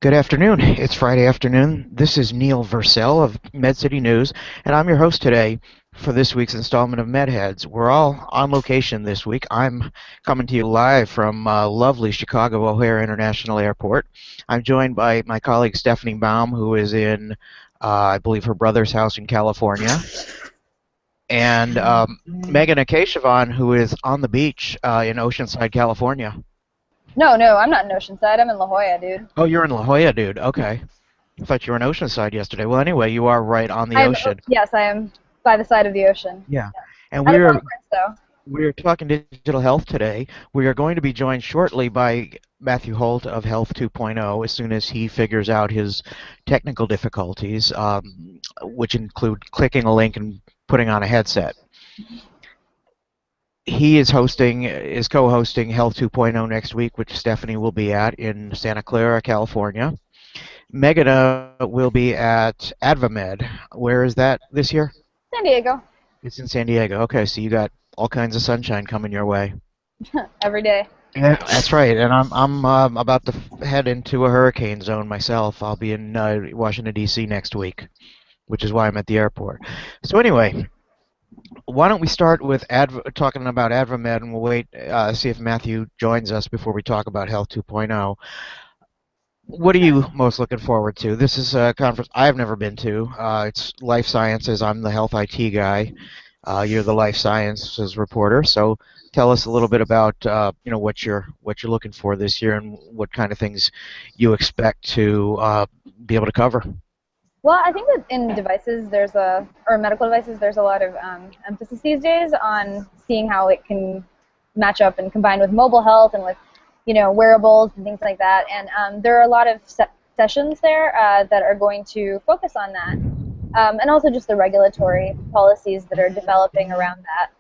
Good afternoon. It's Friday afternoon. This is Neil Vercel of MedCity News, and I'm your host today for this week's installment of MedHeads. We're all on location this week. I'm coming to you live from lovely Chicago O'Hare International Airport. I'm joined by my colleague Stephanie Baum, who is in, I believe, her brother's house in California, and Megan Akeshavan, who is on the beach in Oceanside, California. No, I'm not in Oceanside. I'm in La Jolla, dude. Oh, you're in La Jolla, dude. Okay. I thought you were in Oceanside yesterday. Well, anyway, you are right on the ocean. Yes, I am by the side of the ocean. Yeah. Yeah. And At a conference, though. we're talking digital health today. We are going to be joined shortly by Matthew Holt of Health 2.0 as soon as he figures out his technical difficulties, which include clicking a link and putting on a headset. He is co-hosting Health 2.0 next week, which Stephanie will be at in Santa Clara, California. Megan will be at AdvaMed. Where is that this year? San Diego. It's in San Diego. Okay, so you got all kinds of sunshine coming your way. Every day. Yeah, that's right. And I'm about to head into a hurricane zone myself. I'll be in Washington D.C. next week, which is why I'm at the airport. So anyway, why don't we start with talking about AdvaMed, and we'll wait see if Matthew joins us before we talk about Health 2.0. What are you most looking forward to? This is a conference I've never been to. It's life sciences. I'm the health IT guy. You're the life sciences reporter. So tell us a little bit about what you're looking for this year and what kind of things you expect to be able to cover. Well, I think that in devices, or medical devices, there's a lot of emphasis these days on seeing how it can match up and combine with mobile health and with, wearables and things like that. And there are a lot of sessions there that are going to focus on that. And also just the regulatory policies that are developing around that.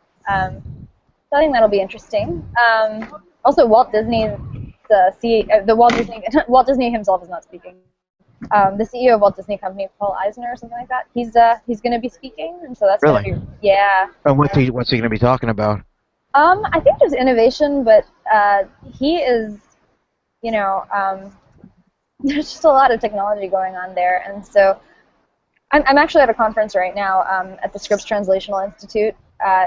So I think that'll be interesting. Also, Walt Disney, Walt Disney himself is not speaking. The CEO of Walt Disney Company, Paul Eisner, or something like that. He's going to be speaking, and so that's going Really? to be And what's he going to be talking about? I think there's innovation, but he is, you know, um, there's just a lot of technology going on there, and so I'm actually at a conference right now at the Scripps Translational Institute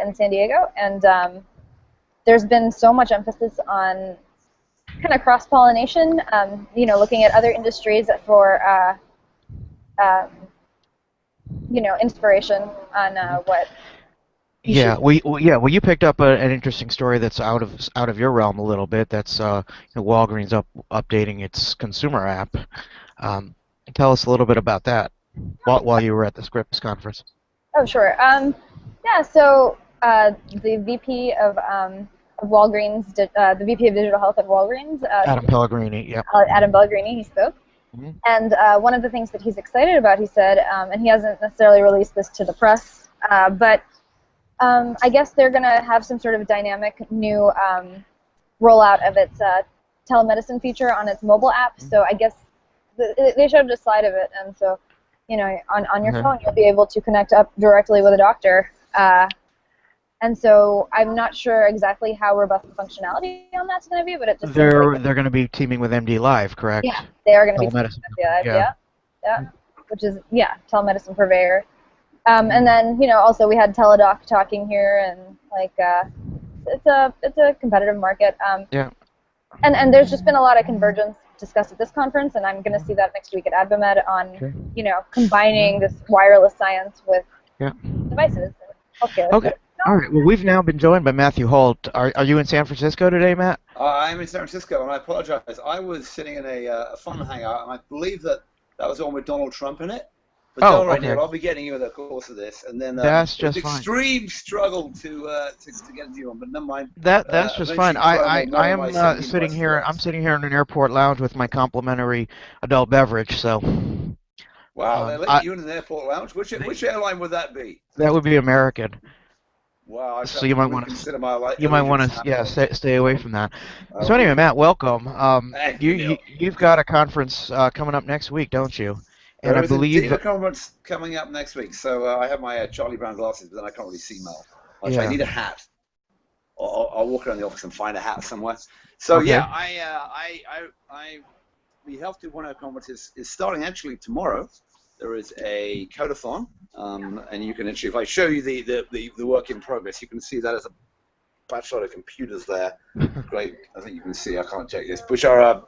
in San Diego, and there's been so much emphasis on kind of cross-pollination, looking at other industries for, inspiration on what Yeah, well, you picked up an interesting story that's out of your realm a little bit. That's Walgreens updating its consumer app. Um, Tell us a little bit about that while you were at the Scripps conference. Oh, sure. Yeah, so the VP of Walgreens, the VP of Digital Health at Walgreens, Adam Pellegrini. Yep. Adam Pellegrini, he spoke. Mhm. And one of the things that he's excited about, he said, and he hasn't necessarily released this to the press, but I guess they're going to have some sort of dynamic new rollout of its telemedicine feature on its mobile app. So I guess they showed a slide of it, and so on your phone you'll be able to connect up directly with a doctor. And so I'm not sure exactly how robust the functionality on that's going to be, but it just seems like They're going to be teaming with MD Live, correct? yeah, they are going to be Telemedicine. yeah, which is telemedicine purveyor. And then also we had Teladoc talking here, and like it's a competitive market. Yeah. And there's just been a lot of convergence discussed at this conference, and I'm going to see that next week at AdvaMed on combining this wireless science with devices. Okay. Okay. All right. Well, we've now been joined by Matthew Holt. Are you in San Francisco today, Matt? I'm in San Francisco, and I apologize. I was sitting in a fun hangout, and I believe that was the one with Donald Trump in it. But Oh, don't okay. worry, I'll be getting you in the course of this, and then That's it's just fine. extreme struggle to get into you on, but never mind. That's just fine. I am sitting here. I'm Questions. sitting here in an airport lounge with my complimentary adult beverage. So Wow, they let you in an airport lounge. Which airline would that be? that would be American. Wow, So you might want to consider my life. stay away from that. So Okay. anyway, Matt, welcome. Thank you, Neil. You've got a conference coming up next week, don't you? And There I is believe indeed a conference coming up next week, so I have my Charlie Brown glasses, but then I can't really see well. I need a hat. I'll walk around the office and find a hat somewhere. So Okay. yeah, I the Health 2.0 conference is starting actually tomorrow. There is a codathon, and you can actually, if I show you the work in progress, you can see that as a batch load of computers there. Great, I think you can see, I can't check this, which are,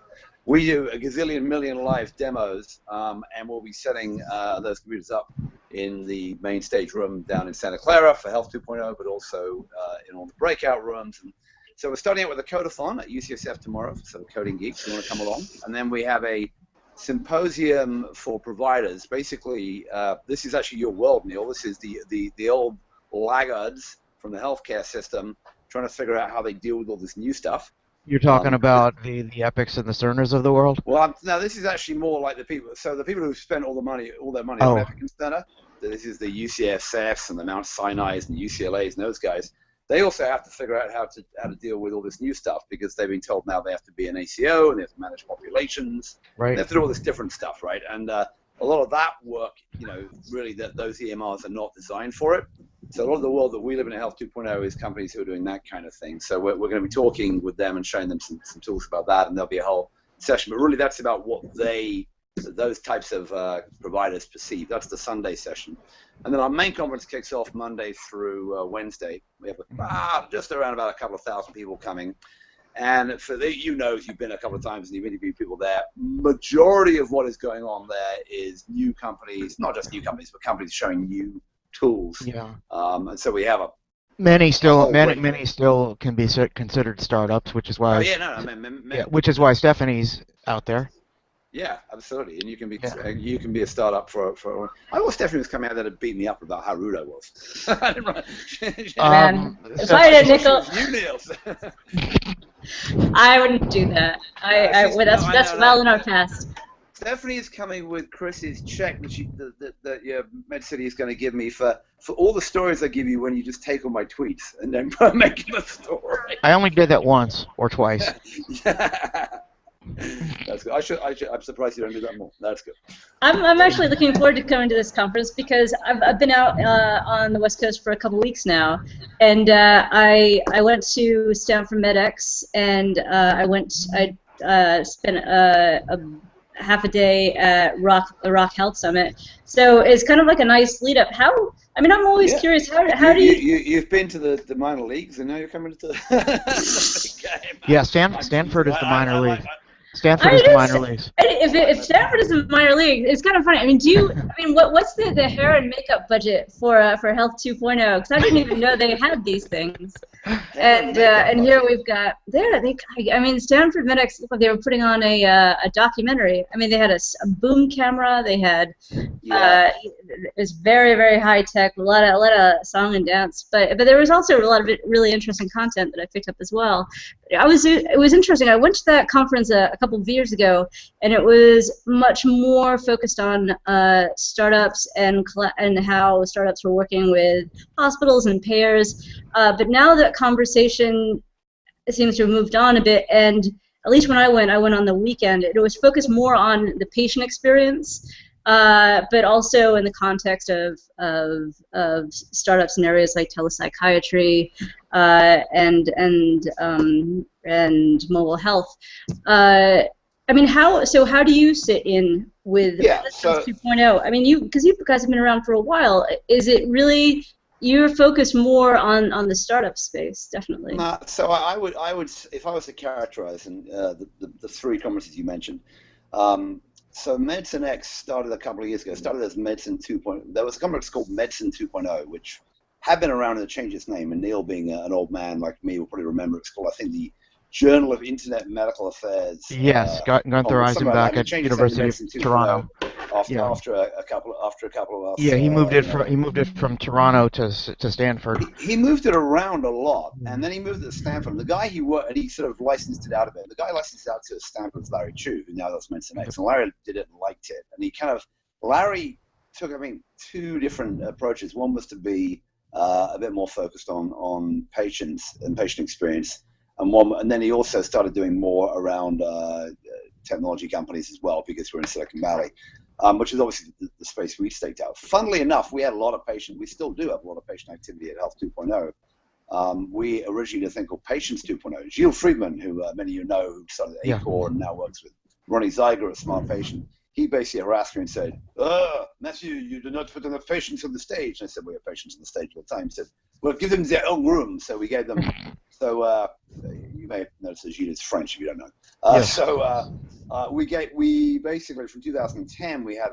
we do a gazillion million live demos, and we'll be setting those computers up in the main stage room down in Santa Clara for Health 2.0, but also in all the breakout rooms. And so we're starting out with a codathon at UCSF tomorrow, so coding geeks, you want to come along. And then we have a symposium for providers. Basically, this is actually your world, Neil. This is the old laggards from the healthcare system trying to figure out how they deal with all this new stuff. You're talking about the Epics and the Cerners of the world? Well, no, this is actually more like the people. So the people who've spent all their money on Epic and Cerner. This is the UCSFs and the Mount Sinai's and the UCLA's and those guys. They also have to figure out how to deal with all this new stuff because they've been told now they have to be an ACO and they have to manage populations. Right. They have to do all this different stuff, right? And a lot of that work, really those EMRs are not designed for it. So a lot of the world that we live in Health 2.0 is companies who are doing that kind of thing. So we're going to be talking with them and showing them some tools about that, and there'll be a whole session. But really, that's about what those types of providers perceive. That's the Sunday session. And then our main conference kicks off Monday through Wednesday. We have just around about a couple of thousand people coming. And for you've been a couple of times and you've interviewed people there. Majority of what is going on there is new companies, not just new companies, but companies showing new tools. Yeah. And so we have many still can be considered startups, which is why. Oh yeah, no, which is why Stephanie's out there. Yeah, absolutely, and you can be a startup for. I thought Stephanie was coming out there to beat me up about how rude I was. Man, if I had a nickel, you Niels. I wouldn't do that. That's well in our past. Stephanie is coming with Chris's check that MedCity is going to give me for all the stories I give you when you just take all my tweets and then make them a story. I only did that once or twice. Yeah. That's good. I'm surprised you don't do that more. That's good. I'm actually looking forward to coming to this conference because I've been out on the West Coast for a couple weeks now, and I went to Stanford MedX, and I spent a half a day at the Rock Health Summit. So it's kind of like a nice lead up. I'm always curious. How do you? You've been to the minor leagues, and now you're coming to the game. Yeah, Stanford is the minor league. Stanford is the minor leagues. If Stanford is the minor league, it's kind of funny. What's the hair and makeup budget for Health 2.0? Because I didn't even know they had these things. And here we've got Stanford MedX looked like they were putting on a documentary. They had a boom camera. They had it was very, very high tech, a lot of song and dance. But there was also a lot of really interesting content that I picked up as well. It was interesting. I went to that conference a couple of years ago, and it was much more focused on startups and how startups were working with hospitals and payers. But now that conversation seems to have moved on a bit, and at least when I went on the weekend. It was focused more on the patient experience, but also in the context of startups in areas like telepsychiatry and mobile health. How do you sit in with Medicines 2.0? Because you guys have been around for a while. Is it really you're focused more on the startup space? Definitely. So I would, if I was to characterize the three conferences you mentioned. So MedicineX started a couple of years ago. Started as Medicine 2.0. There was a conference called Medicine 2.0, which had been around and changed its name. And Neil, being an old man like me, will probably remember it's called, I think, the Journal of Internet Medical Affairs. Yes, Gunther Eisenbach at University of Toronto. After a couple of us. Yeah, he moved it from Toronto to Stanford. He moved it around a lot, and then he moved it to Stanford. The guy and he sort of licensed it out of it. The guy licensed it out to Stanford's Larry Chu, who now does MedicineX. And Larry did it and liked it, and Larry took two different approaches. One was to be a bit more focused on patients and patient experience. And then he also started doing more around technology companies as well, because we're in Silicon Valley, which is obviously the space we staked out. Funnily enough, we had a lot of patient. We still do have a lot of patient activity at Health 2.0. We originally did a thing called Patients 2.0. Gilles Friedman, who many of you know, who started at Acor and now works with Ronnie Zeiger, a smart patient, he basically harassed me and said, Matthew, you do not put enough patients on the stage. And I said, we have patients on the stage all the time. He said, well, give them their own room. So we gave them, so you may have noticed that Gilles is French if you don't know. Yes. So we basically, from 2010, we had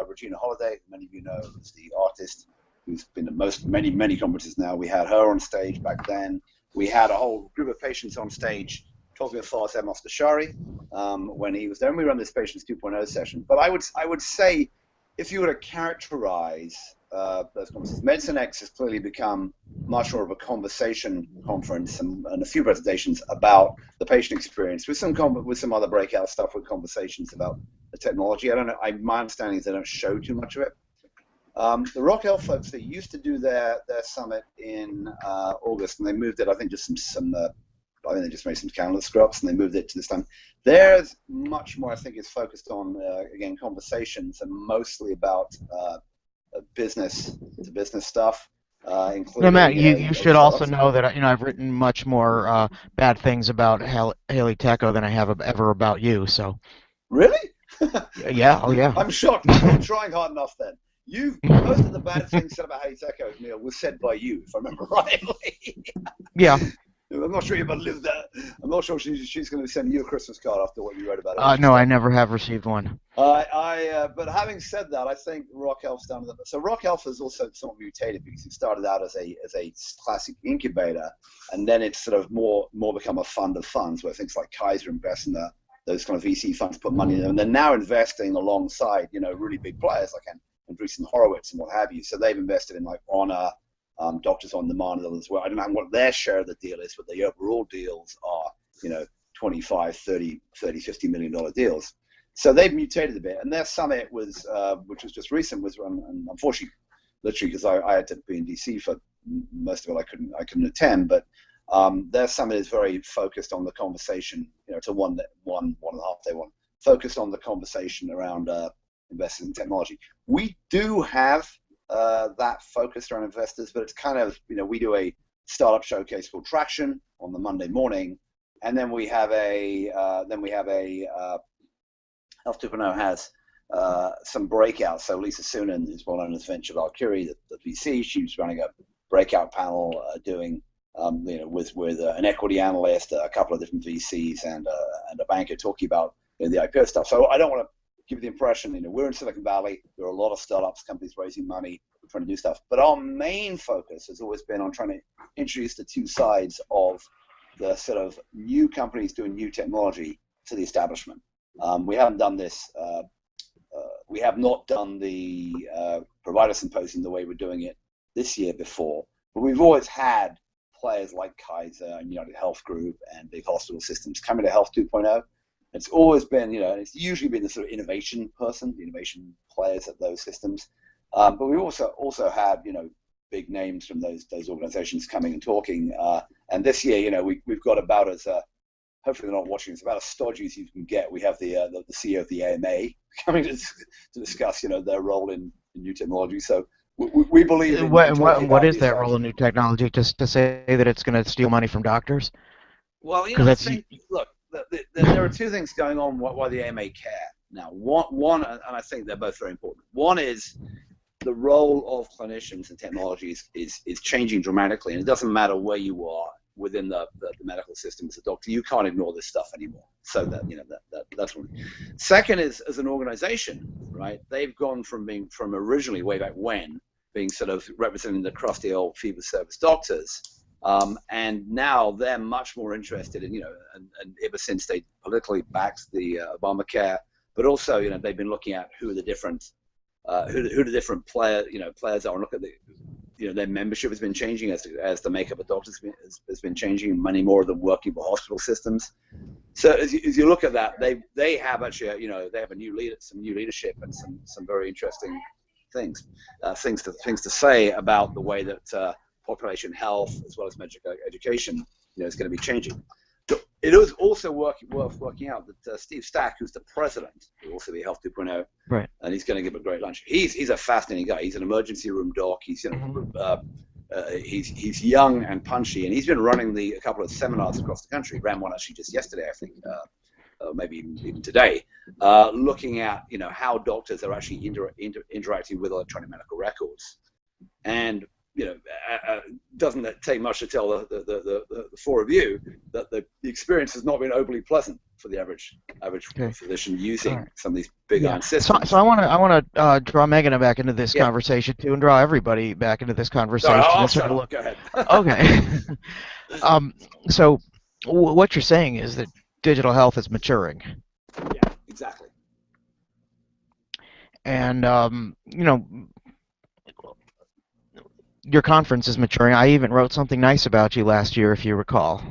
Regina Holiday, many of you know, is the artist who's been at many conferences now. We had her on stage back then. We had a whole group of patients on stage talking as far as Amos Bashari when he was there. And we run this Patients 2.0 session. But I would say, if you were to characterize those conferences, MedicineX has clearly become much more of a conversation conference and a few presentations about the patient experience with some other breakout stuff with conversations about the technology. I don't know. My understanding is they don't show too much of it. The Rock Health folks, they used to do their summit in August, and they moved it. I think just I think they just made some calendar scrubs, and they moved it to this time. Theirs much more, I think, is focused on again conversations and mostly about business to business stuff. Including, No, Matt, you should also know that I've written much more bad things about Haley Tecco than I have ever about you. So. Really? Yeah. Oh yeah. I'm shocked. I'm not trying hard enough then. Most of the bad things said about Haley Tecco, Neil, was said by you, if I remember rightly. Yeah. I'm not sure you've lived that. I'm not sure she's going to send you a Christmas card after what you wrote about it. No, I never have received one. But having said that, I think Rock Health's done that. So Rock Health has also somewhat mutated because it started out as a classic incubator, and then it's sort of more become a fund of funds where things like Kaiser invest in those kind of VC funds put money in them, and they're now investing alongside really big players like Andreessen Horowitz and what have you. So they've invested in like Honor. Doctors on Demand as well. I don't know what their share of the deal is, but the overall deals are, 25, 30, 50 million dollar deals. So they've mutated a bit. And their summit was, which was just recent, was run, and unfortunately, literally, because I had to be in DC for most of it, I couldn't attend. But their summit is very focused on the conversation. It's a one and a half day one, focused on the conversation around investing in technology. We do have that focused around investors, but it's kind of, we do a startup showcase called Traction on the Monday morning, and then we have a Health 2.0 has some breakouts. So Lisa Sunan, who's well known as Venture Valkyrie, the VC, she's running a breakout panel doing with an equity analyst, a couple of different VCs, and a banker talking about the IPO stuff. So I don't want to give the impression, we're in Silicon Valley. There are a lot of startups, companies raising money, trying to do stuff. But our main focus has always been on trying to introduce the two sides of the sort of new companies doing new technology to the establishment. We haven't done this. We have not done the provider symposium the way we're doing it this year before. But we've always had players like Kaiser and United Health Group and big hospital systems coming to Health 2.0. It's always been, and it's usually been the sort of innovation person, the innovation players at those systems. But we also had, big names from those organizations coming and talking. And this year, we've got about as, hopefully they're not watching, it's about as stodgy as you can get. We have the CEO of the AMA coming to discuss, their role in new technology. So we believe in what is that role in new technology? Just to say that it's going to steal money from doctors? Well, I think, look, there are two things going on why the AMA care. Now, one, and I think they're both very important. One is the role of clinicians and technologies is changing dramatically, and it doesn't matter where you are within the medical system as a doctor. You can't ignore this stuff anymore. So that's one. Second is, as an organization, right? They've gone from originally way back when being sort of representing the crusty old fee-for-service doctors. And now they're much more interested in, and ever since they politically backed the Obamacare, but also, they've been looking at who the different players are, and look at their membership has been changing as the makeup of doctors has been changing. Many more of them working for hospital systems. So as you look at that, they have actually, they have some new leadership and some very interesting things to say about the way that population health as well as medical education, is going to be changing. So it is also worth working out that Steve Stack, who's the president, will also be Health 2.0, right? And he's going to give a great lunch. He's a fascinating guy. He's an emergency room doc. He's he's young and punchy, and he's been running a couple of seminars across the country. Ran one actually just yesterday, I think. maybe even today, looking at how doctors are actually interacting with electronic medical records, and doesn't it take much to tell the four of you that the experience has not been overly pleasant for the average physician using some of these big iron systems. So I want to draw Megan back into this conversation too, and draw everybody back into this conversation. I'll shut up. Go ahead. Okay. So what you're saying is that digital health is maturing. Yeah, exactly. And your conference is maturing. I even wrote something nice about you last year, if you recall.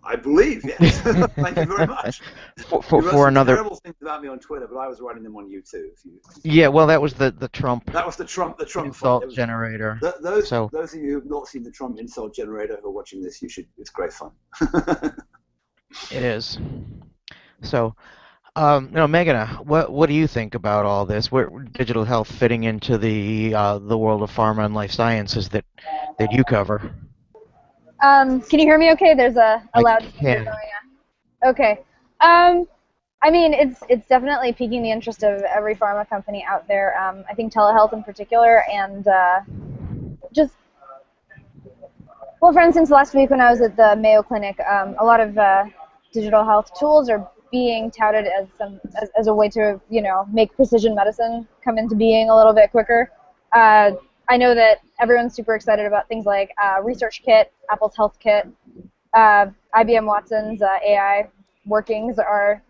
I believe, yes. Thank you very much. For another terrible things about me on Twitter, but I was writing them on you too. Yeah, well, that was the Trump. That was the Trump insult generator. Those of you who have not seen the Trump insult generator who are watching this, you should. It's great fun. It is. So, Megan, what do you think about all this? Where digital health fitting into the world of pharma and life sciences that you cover? Can you hear me okay? There's a loud speaker going on. Okay. I mean, it's definitely piquing the interest of every pharma company out there. I think telehealth in particular, and well, for instance, last week when I was at the Mayo Clinic, a lot of digital health tools are being touted as a way to make precision medicine come into being a little bit quicker. I know that everyone's super excited about things like Research Kit, Apple's Health Kit, IBM Watson's AI workings are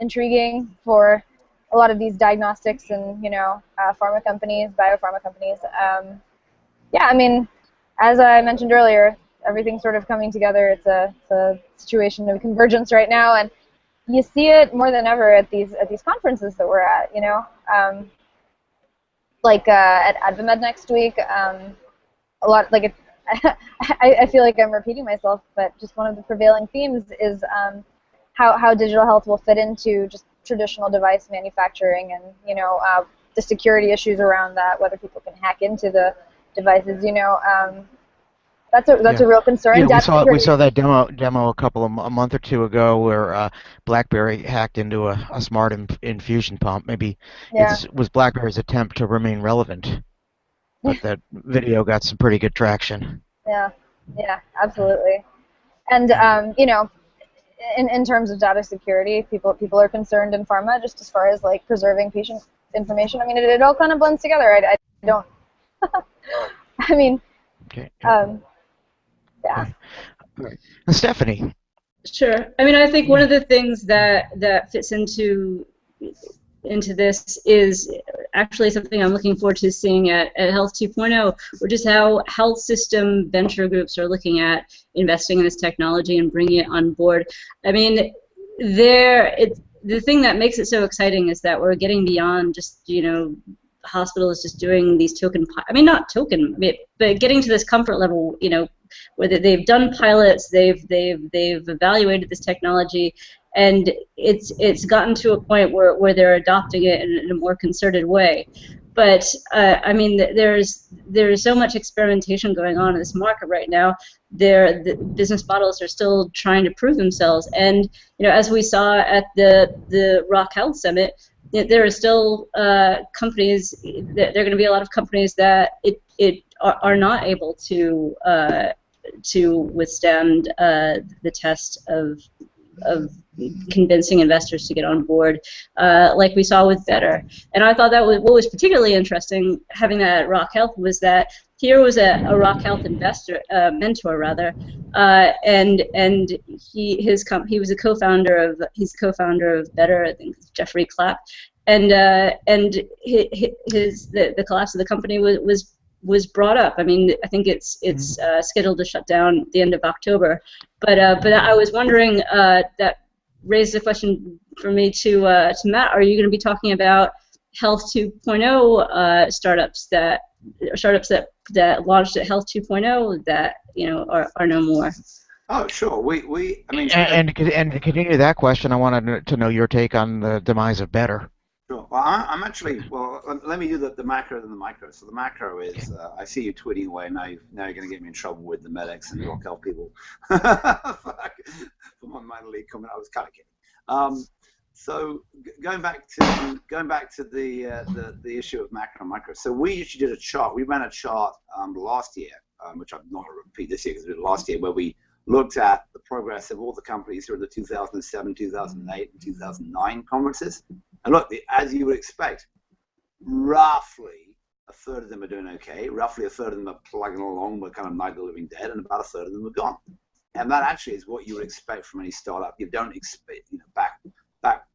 intriguing for a lot of these diagnostics and pharma companies, biopharma companies. Yeah, I mean, as I mentioned earlier, everything's sort of coming together. It's a situation of convergence right now, and you see it more than ever at these conferences that we're at. Like at AdvaMed next week, a lot like I feel like I'm repeating myself, but just one of the prevailing themes is how digital health will fit into just traditional device manufacturing, and the security issues around that, whether people can hack into the devices. That's a real concern. Yeah, we saw that demo a month or two ago where Blackberry hacked into a smart infusion pump. Maybe it was Blackberry's attempt to remain relevant, but that video got some pretty good traction. Yeah, absolutely. And in terms of data security, people are concerned in pharma just as far as like preserving patient information. I mean, it all kind of blends together. I don't. I mean. Okay. Yeah. All right. Stephanie. Sure. I mean, I think one of the things that fits into this is actually something I'm looking forward to seeing at Health 2.0, which is how health system venture groups are looking at investing in this technology and bringing it on board. I mean, the thing that makes it so exciting is that we're getting beyond just hospitals just doing these not token, but getting to this comfort level, where they've done pilots, they've evaluated this technology, and it's gotten to a point where they're adopting it in a more concerted way. But I mean, there's so much experimentation going on in this market right now. The business models are still trying to prove themselves, and as we saw at the Rock Health Summit, there are still companies. There are going to be a lot of companies that are not able to withstand the test of convincing investors to get on board, like we saw with Better. And I thought that what was particularly interesting, having that at Rock Health, was that here was a Rock Health mentor rather, and he was a co-founder of Better. I think it's Jeffrey Clapp, and the collapse of the company was brought up. I mean, I think it's scheduled to shut down at the end of October, but I was wondering, that raised a question for me to Matt. Are you going to be talking about Health 2.0 startups that launched at Health 2.0 that are no more? Oh, sure. And to continue that question, I wanted to know your take on the demise of Better. Sure. Well, I'm actually, well, let me do the macro and the micro. So the macro is, I see you tweeting away. Now you're going to get me in trouble with the MedX and Rock Health people for my minor league comment. I was kind of kidding. So going back to the issue of macro and micro. So we actually did a chart. We ran a chart last year, which I'm not going to repeat this year because we did it last year, where we looked at the progress of all the companies who were in the 2007, 2008, and 2009 conferences. And look, as you would expect, roughly a third of them are doing okay. Roughly a third of them are plugging along. We're kind of nigh the living dead, and about a third of them are gone. And that actually is what you would expect from any startup. You don't expect, back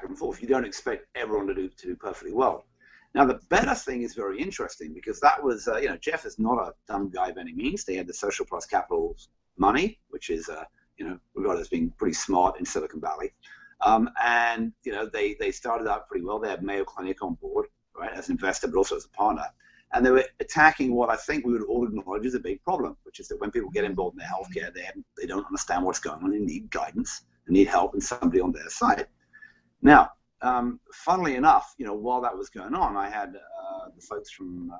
and forth. You don't expect everyone to do perfectly well. Now, the better thing is very interesting because that was, Jeff is not a dumb guy by any means. They had the social plus capital money, which is, regarded as being pretty smart in Silicon Valley. And they started out pretty well. They had Mayo Clinic on board, right, as an investor, but also as a partner. And they were attacking what I think we would all acknowledge is a big problem, which is that when people get involved in their healthcare, they don't understand what's going on. They need guidance, they need help, and somebody on their side. Now, funnily enough, while that was going on, I had the folks from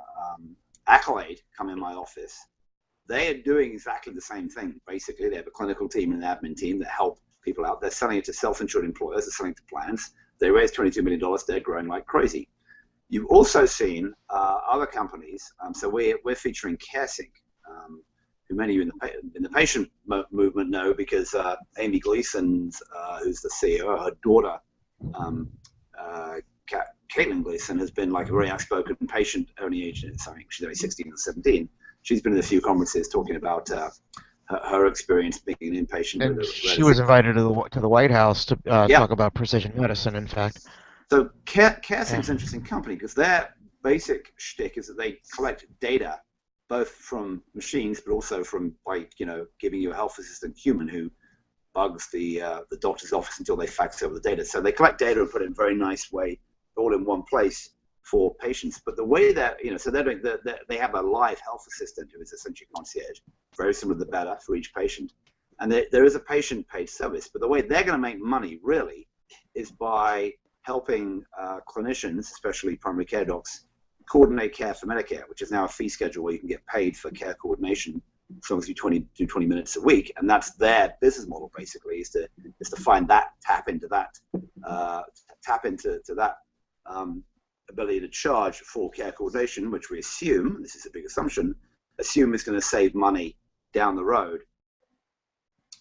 Accolade come in my office. They are doing exactly the same thing. Basically, they have a clinical team and an admin team that help people out. They're selling it to self-insured employers. They're selling it to plans. They raised $22 million. They're growing like crazy. You've also seen other companies. So we're featuring CareSync, who many of you in the patient movement know because Amy Gleason, who's the CEO, her daughter, Caitlin Gleason, has been like a very outspoken patient-only agent. I think she's only 16 or 17. She's been in a few conferences talking about her experience being an inpatient. And she was invited to the White House to talk about precision medicine, in fact. So CareSync's an interesting company because their basic shtick is that they collect data both from machines but also from giving you a health assistant human who bugs the doctor's office until they fax over the data. So they collect data and put it in a very nice way, all in one place for patients. But the way that, so they're doing, they have a live health assistant who is essentially concierge, very similar to the Better for each patient. And there is a patient paid service. But the way they're going to make money really is by helping clinicians, especially primary care docs, coordinate care for Medicare, which is now a fee schedule where you can get paid for care coordination as long as you do 20 minutes a week. And that's their business model basically, is to find that, tap into that ability to charge for care coordination, which we assume, this is a big assumption, is going to save money down the road.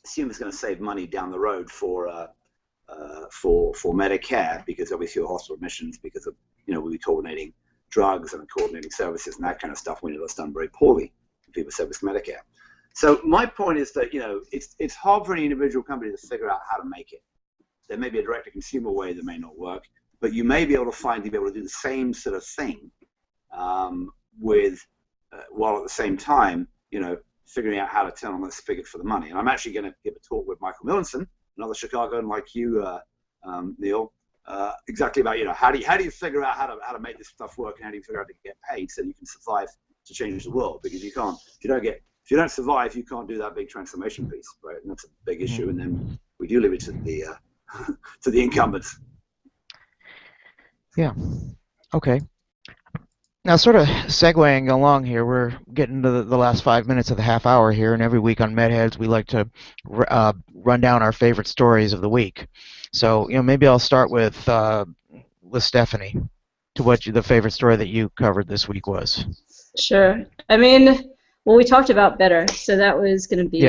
Assume it's going to save money down the road for Medicare, because obviously your hospital admissions, because of we'll be coordinating drugs and coordinating services and that kind of stuff. We know that's done very poorly in fee-for-service Medicare. So my point is that it's hard for any individual company to figure out how to make it. There may be a direct-to-consumer way that may not work, but you may be able to be able to do the same sort of thing while at the same time, figuring out how to turn on the spigot for the money. And I'm actually going to give a talk with Michael Millinson, another Chicagoan like you, Neil, exactly about how do you figure out how to make this stuff work, and how do you figure out how to get paid so you can survive to change the world? Because if you don't survive, you can't do that big transformation piece, right? And that's a big issue. And then we do leave it to the incumbents. Yeah. Okay. Now, sort of segueing along here, we're getting to the last 5 minutes of the half hour here, and every week on MedHeads, we like to run down our favorite stories of the week. So, maybe I'll start with Stephanie, to what the favorite story that you covered this week was. Sure. I mean, well, we talked about Better, so that was going to be,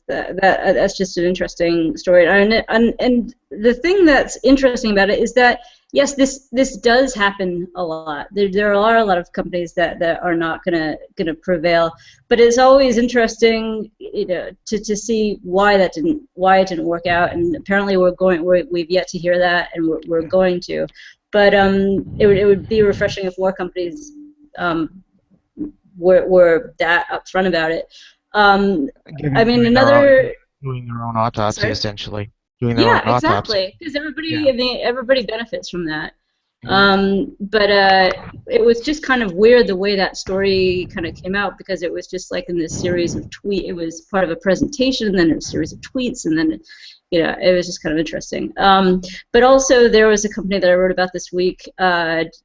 that's just an interesting story. And the thing that's interesting about it is that, yes, this does happen a lot. There are a lot of companies that are not gonna prevail, but it's always interesting, to see why it didn't work out. And apparently we've yet to hear that, and we're going to. But it would be refreshing if more companies were that upfront about it. I mean, doing their own autopsy, essentially. Yeah, exactly. Because everybody benefits from that. But it was just kind of weird the way that story kind of came out, because it was just like in this series of tweets. It was part of a presentation, and then a series of tweets, and then it was just kind of interesting. But also there was a company that I wrote about this week,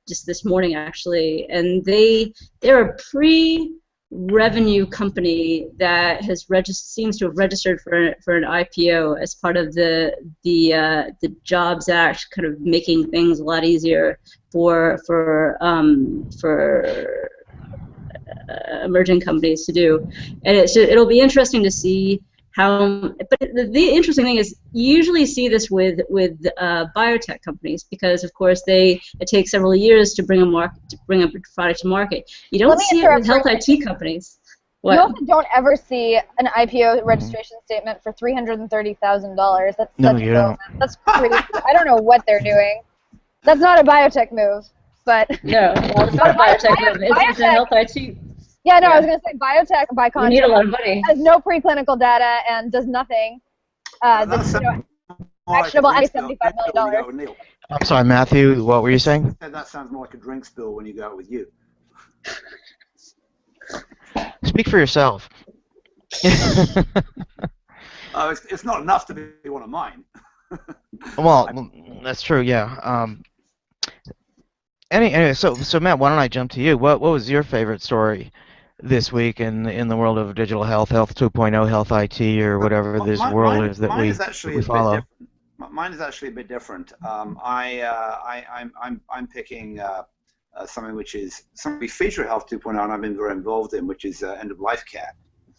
just this morning actually, and they're a pre-revenue company that has seems to have registered for an IPO as part of the Jobs Act, kind of making things a lot easier for emerging companies to do, and it'll be interesting to see how. But the interesting thing is, you usually see this with biotech companies because, of course, it takes several years to bring a product to market. You don't see it with health IT companies. What? You also don't ever see an IPO registration statement for $330,000. That's No, such you a don't. That's crazy. I don't know what they're doing. That's not a biotech move, but No, it's not a biotech move. It's a health IT. yeah, no, I was going to say biotech by You need a contract lot of money. has no preclinical data and does nothing. Actionable at $75 million. I'm sorry, Matthew. What were you saying? That sounds more like a drink spill when you go out with you. Speak for yourself. It's not enough to be one of mine. Well, that's true. Yeah. Anyway, so Matt, why don't I jump to you? What was your favorite story this week in the world of digital health, Health 2.0, Health IT, or whatever this world is that we follow? Mine is actually a bit different. I'm picking something which is something we feature at Health 2.0, and I've been very involved in, which is end-of-life care.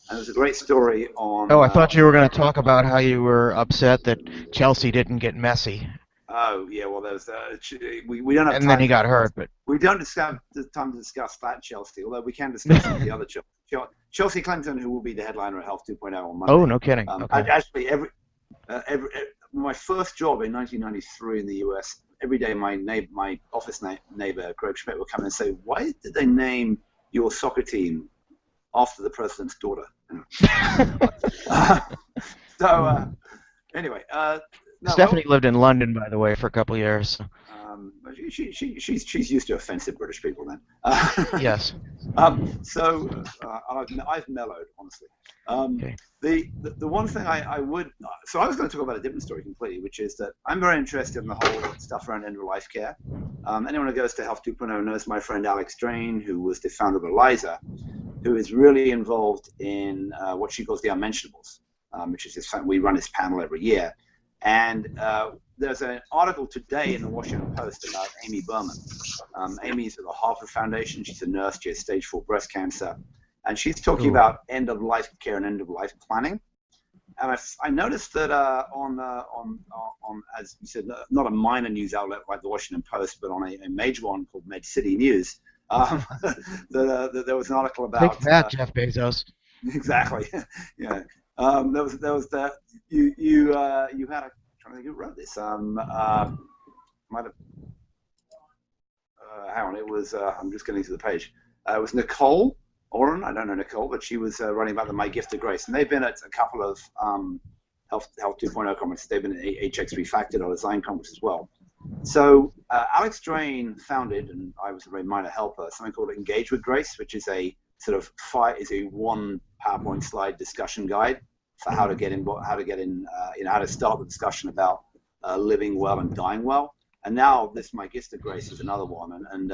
And there's a great story on. Oh, I thought you were going to talk about how you were upset that Chelsea didn't get Messi. Oh yeah, well there's we don't have. And then he got hurt, but we don't have the time to discuss that Chelsea. Although we can discuss some of the other Chelsea. Chelsea Clinton, who will be the headliner at Health 2.0 on Monday. Oh, no kidding. Okay. Actually, my first job in 1993 in the U.S. Every day, my office neighbor Greg Schmidt would come in and say, "Why did they name your soccer team after the president's daughter?" Anyway. No, Stephanie lived in London, by the way, for a couple of years. She's used to offensive British people then. Yes. I've mellowed, honestly. Okay. The one thing I was going to talk about a different story completely, which is that I'm very interested in the whole stuff around end-of-life care. Anyone who goes to Health 2.0 knows my friend Alex Drain, who was the founder of ELISA, who is really involved in what she calls the unmentionables, which is we run this panel every year. And there's an article today in the Washington Post about Amy Berman. Amy's at the Harvard Foundation. She's a nurse. She has stage 4 breast cancer. And she's talking about end-of-life care and end-of-life planning. And I noticed that on, as you said, not a minor news outlet like the Washington Post, but on a major one called MedCity News, that there was an article about... Take that, Jeff Bezos. Exactly. Yeah. There was that you had a, I'm trying to think who wrote this. Might have hang on, it was I'm just getting to the page. It was Nicole Oren. I don't know Nicole, but she was writing about the My Gift of Grace, and they've been at a couple of Health 2.0 conferences. They've been at HX Refactored or Design conference as well. So Alex Drain founded, and I was a very minor helper, something called Engage with Grace, which is a sort of one PowerPoint slide discussion guide for how to get in, how to start the discussion about living well and dying well. And now this My Gift of Grace is another one. And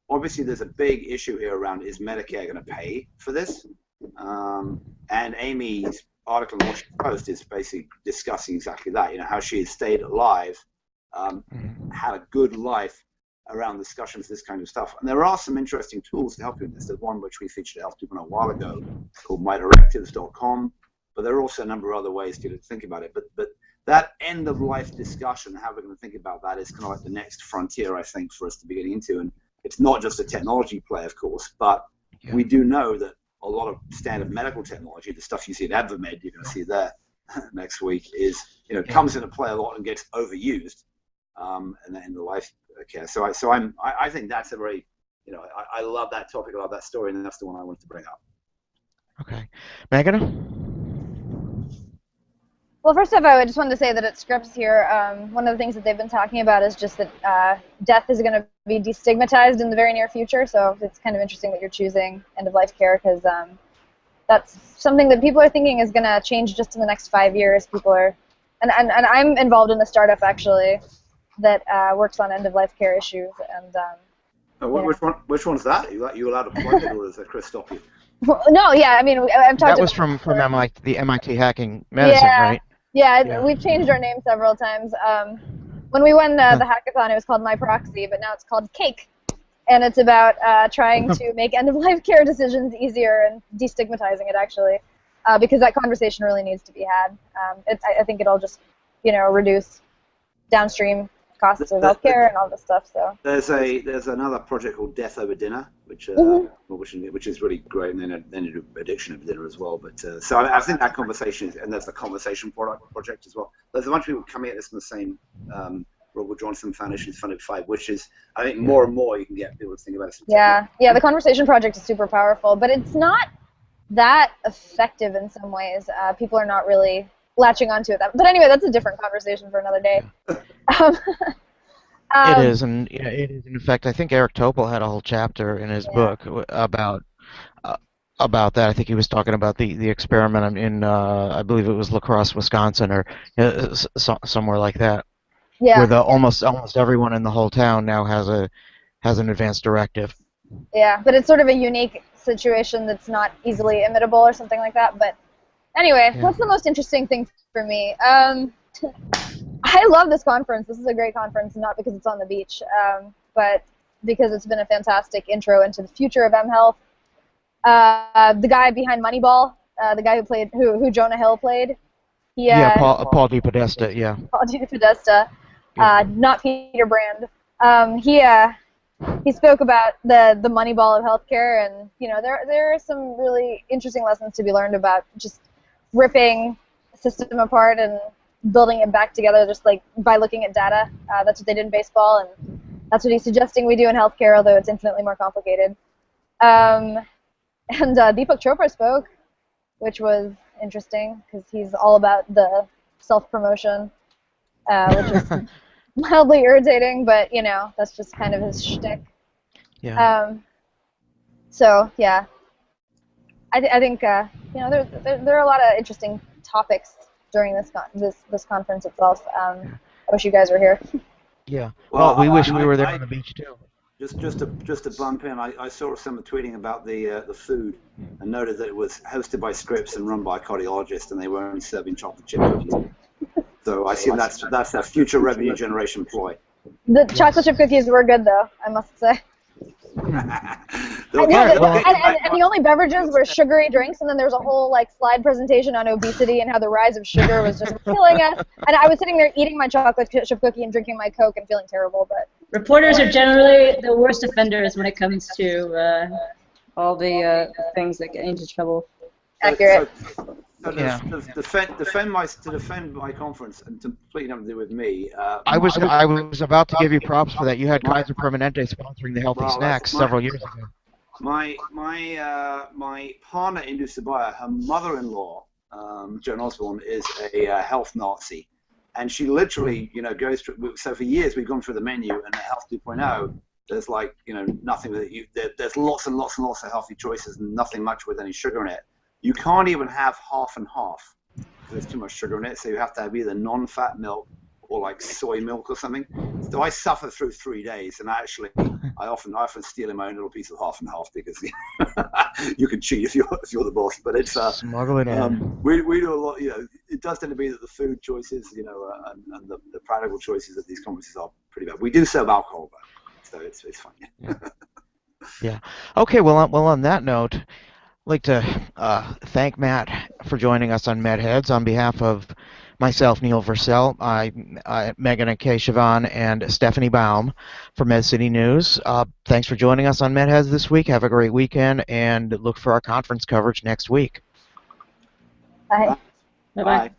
obviously there's a big issue here around, is Medicare going to pay for this? And Amy's article in the Washington Post is basically discussing exactly that, how she has stayed alive, had a good life around discussions, this kind of stuff. And there are some interesting tools to help you in this. There's one which we featured at Health 2.0 a while ago called mydirectives.com, but there are also a number of other ways to think about it. But that end-of-life discussion, how we're going to think about that, is kind of like the next frontier, I think, for us to be getting into. And it's not just a technology play, of course, but we do know that a lot of standard medical technology, the stuff you see at AdvaMed, you're going to see there next week, is comes into play a lot and gets overused in the end-of-life care. So I think that's a very, I love that topic, I love that story, and that's the one I wanted to bring up. Okay, Megan. Well, first off, I just wanted to say that at Scripps here, one of the things that they've been talking about is just that death is going to be destigmatized in the very near future. So it's kind of interesting that you're choosing end-of-life care, because that's something that people are thinking is going to change just in the next 5 years. People are and I'm involved in a startup actually that works on end-of-life care issues. And which one's that? Are you allowed to plug it, or does Chris stop you? well, no, yeah, I mean, I've talked. That was from MIT, the MIT Hacking Medicine, right? Yeah, we've changed our name several times. When we won the hackathon, it was called My Proxy, but now it's called Cake, and it's about trying to make end-of-life care decisions easier and destigmatizing it, actually, because that conversation really needs to be had. I think it'll just, reduce downstream costs of healthcare and all this stuff. So there's another project called Death Over Dinner, which is really great, and then they do Addiction Over Dinner as well. But so I think that conversation and there's the Conversation project as well. There's a bunch of people coming at this from the same Robert Johnson Foundation's Funded 5, which is, I think, more and more you can get people to think about it. Yeah, the Conversation project is super powerful, but it's not that effective in some ways. People are not really latching onto it. But anyway, that's a different conversation for another day. It is, and it is. In fact, I think Eric Topol had a whole chapter in his book about that. I think he was talking about the experiment in I believe it was La Crosse, Wisconsin, or somewhere like that, where almost everyone in the whole town now has an advanced directive. Yeah, but it's sort of a unique situation that's not easily imitable or something like that. But anyway, what's the most interesting thing for me? I love this conference. This is a great conference, not because it's on the beach, but because it's been a fantastic intro into the future of mHealth. The guy behind Moneyball, the guy who Jonah Hill played. Paul DePodesta, Paul DePodesta, not Peter Brand. He spoke about the Moneyball of healthcare, and there are some really interesting lessons to be learned about just ripping the system apart and building it back together just like by looking at data. That's what they did in baseball, and that's what he's suggesting we do in healthcare, although it's infinitely more complicated. And Deepak Chopra spoke, which was interesting because he's all about the self-promotion, which is mildly irritating, but that's just kind of his shtick. Yeah. So yeah, I think there are a lot of interesting topics during this conference itself. I wish you guys were here. Yeah. Well, we wish we were there on the beach too. Just to bump in, I saw someone tweeting about the food and noted that it was hosted by Scripps and run by a cardiologist, and they were only serving chocolate chip cookies. So I assume that's a future revenue generation ploy. The chocolate chip cookies were good, though, I must say. And the only beverages were sugary drinks, and then there was a whole slide presentation on obesity and how the rise of sugar was just killing us. And I was sitting there eating my chocolate chip cookie and drinking my Coke and feeling terrible. But reporters are generally the worst offenders when it comes to all the things that get into trouble. Accurate. To defend my conference, and completely nothing to do with me. I was about to give you props for that. You had Kaiser Permanente sponsoring the Healthy Snacks several years ago. My partner in Dubai, her mother-in-law, Joan Osborne, is a health Nazi, and she literally goes through. So for years we've gone through the menu, and at Health 2.0, there's nothing that there's lots and lots and lots of healthy choices, and nothing much with any sugar in it. You can't even have half and half because there's too much sugar in it, so you have to have either non-fat milk or soy milk or something. So I suffer through 3 days, and I often steal in my own little piece of half and half because you can cheat if you're the boss. But it's smuggle it in. We do a lot. It does tend to be that the food choices, and the practical choices at these conferences are pretty bad. We do serve alcohol, though, so it's fun. Yeah. Okay. Well, on that note, I'd like to thank Matt for joining us on MedHeads on behalf of myself, Neil Vercel, Megan K. Siobhan, and Stephanie Baum for MedCity News. Thanks for joining us on MedHeads this week. Have a great weekend, and look for our conference coverage next week. Bye. Bye-bye.